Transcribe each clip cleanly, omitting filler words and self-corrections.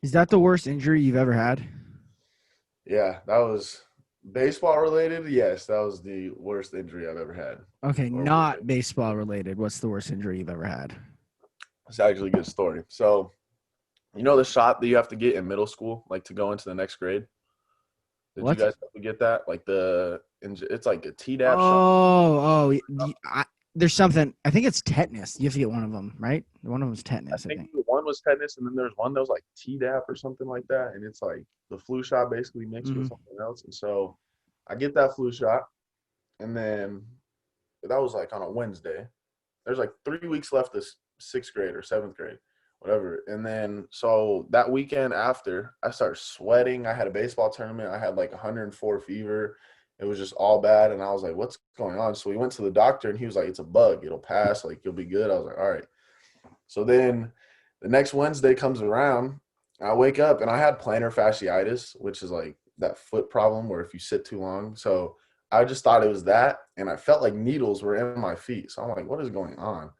Is that the worst injury you've ever had? Yeah, that was baseball related. Yes, that was the worst injury I've ever had. Okay, Or was not it? baseball related. What's the worst injury you've ever had? It's actually a good story. So, you know the shot that you have to get in middle school, like to go into the next grade? Did you What? guys have to get that? Like it's like a Tdap shot. There's something. I think it's tetanus. You have to get one of them, right? One of them is I tetanus, I think think. one was tetanus, and then there's one that was like Tdap or something like that, and it's like the flu shot basically mixed with Hmm. something else. And so, I get that flu shot, and then that was like on a Wednesday. There's like 3 weeks left this sixth grade or seventh grade, whatever. And then so that weekend after, I started sweating. I had a baseball tournament. I had like 104 fever. It was just all bad. And I was like, what's going on? So we went to the doctor and he was like, it's a bug. It'll pass. Like, you'll be good. I was like, all right. So then the next Wednesday comes around. I wake up and I had plantar fasciitis, which is like that foot problem where if you sit too long. So I just thought it was that. And I felt like needles were in my feet. So I'm like, what is going on?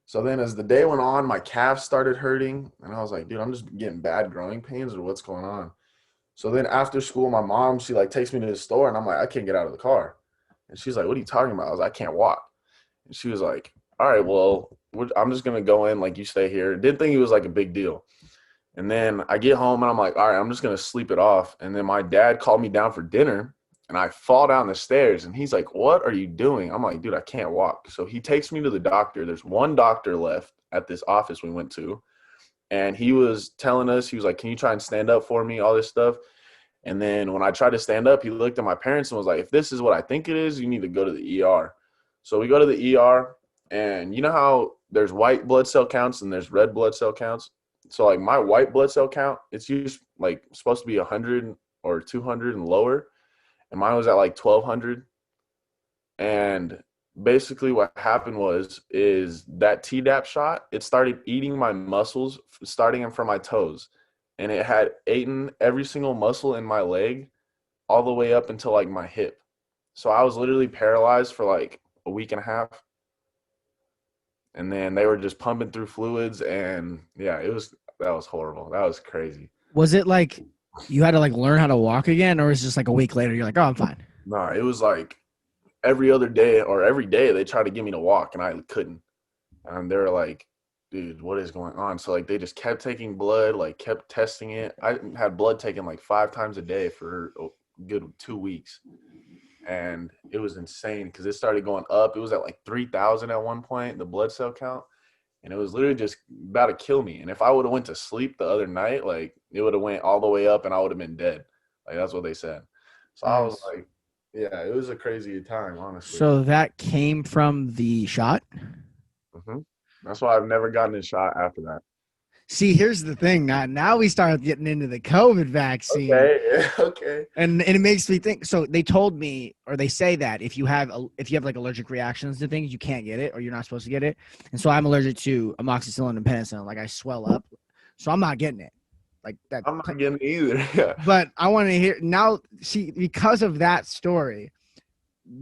So then as the day went on, my calves started hurting. And I was like, dude, I'm just getting bad growing pains or what's going on? So then after school, my mom, she like takes me to the store and I'm like, I can't get out of the car. And she's like, what are you talking about? I was like, I can't walk. And she was like, all right, well, I'm just going to go in. Like, you stay here. Didn't think it was like a big deal. And then I get home and I'm like, all right, I'm just going to sleep it off. And then my dad called me down for dinner and I fall down the stairs and he's like, what are you doing? I'm like, dude, I can't walk. So he takes me to the doctor. There's one doctor left at this office we went to. And he was telling us, he was like, can you try and stand up for me? All this stuff. And then when I tried to stand up, he looked at my parents and was like, if this is what I think it is, you need to go to the ER. So we go to the ER, and you know how there's white blood cell counts and there's red blood cell counts? So like my white blood cell count, it's usually like supposed to be 100 or 200 and lower, and mine was at like 1200. And basically what happened is that Tdap shot, it started eating my muscles starting from my toes, and it had eaten every single muscle in my leg all the way up until like my hip. So I was literally paralyzed for like a week and a half, and then they were just pumping through fluids, and yeah, that was horrible. That was crazy. Was it like you had to like learn how to walk again, or was it just like a week later you're like, oh, I'm fine? No, it was like every other day or every day they tried to get me to walk and I couldn't. And they were like, dude, what is going on? So like they just kept taking blood, like kept testing it. I had blood taken like 5 times a day for a good 2 weeks. And it was insane because it started going up. It was at like 3,000 at one point, the blood cell count. And it was literally just about to kill me. And if I would have went to sleep the other night, like it would have went all the way up and I would have been dead. Like that's what they said. So I was Nice. like, yeah, it was a crazy time, honestly. So that came from the shot. Hmm. That's why I've never gotten a shot after that. See, here's the thing. Now we start getting into the COVID vaccine, Okay, okay. and it makes me think. So they told me, or they say that if you have like allergic reactions to things, you can't get it, or you're not supposed to get it. And so I'm allergic to amoxicillin and penicillin. Like I swell up, so I'm not getting it. Like that. I'm not getting it either. Yeah. But I want to hear now. See, because of that story,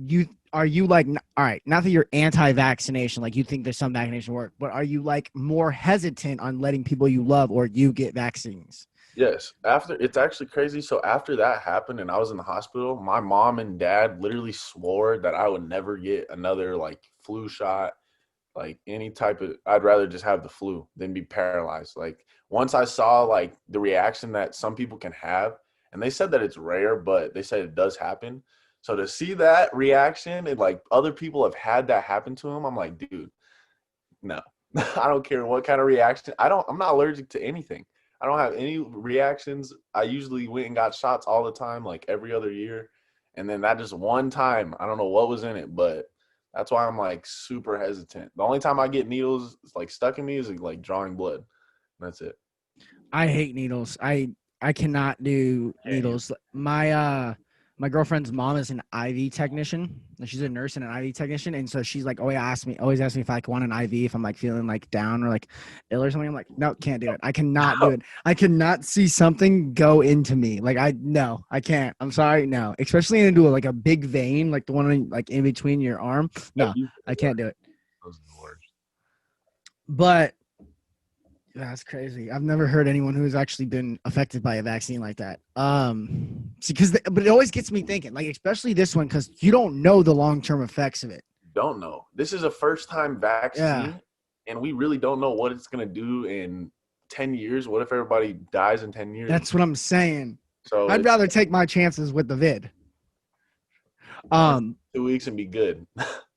you like, all right, not that you're anti-vaccination, like you think there's some vaccination work, but are you like more hesitant on letting people you love or you get vaccines? Yes. After it's actually crazy. So after that happened and I was in the hospital, my mom and dad literally swore that I would never get another like flu shot, like any type of, I'd rather just have the flu than be paralyzed. Like once I saw like the reaction that some people can have, and they said that it's rare, but they said it does happen. So to see that reaction and like other people have had that happen to them, I'm like, dude, no. I don't care what kind of reaction. I'm not allergic to anything. I don't have any reactions. I usually went and got shots all the time, like every other year. And then that just one time, I don't know what was in it, but that's why I'm like super hesitant. The only time I get needles like stuck in me is like drawing blood. That's it. I hate needles. I cannot do Can't either. needles. My girlfriend's mom is an IV technician. She's a nurse and an IV technician, and so she's like always ask me if I want an IV if I'm like feeling like down or like ill or something. I'm like, no, can't do it. I cannot do it. I cannot see something go into me. Like no, I can't. I'm sorry, no. Especially into like a big vein, like the one like in between your arm. Yeah, No, these are I the worst. can't do it. Those are the worst. But That's crazy. I've never heard anyone who's actually been affected by a vaccine like that. But it always gets me thinking, like especially this one, because you don't know the long-term effects of it. Don't know. This is a first-time Yeah, vaccine, and we really don't know what it's gonna do in 10 years. What if everybody dies in 10 years? that's what I'm saying. So I'd it's rather take my chances with the vid. man, Um, 2 weeks and be good.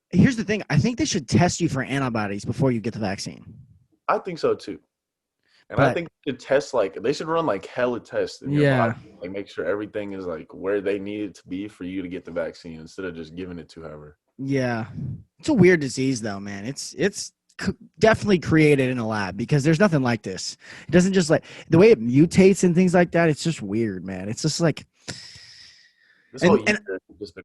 Here's the thing. I think they should test you for antibodies before you get the vaccine. I think so too. And I But think the tests, like they should run like hella tests in your yeah, body, like make sure everything is like where they need it to be for you to get the vaccine instead of just giving it to whoever. yeah, it's a weird disease though, man. It's definitely created in a lab because there's nothing like this. It doesn't just like the way it mutates and things like that. It's just weird, man. It's just like This whole year and has just been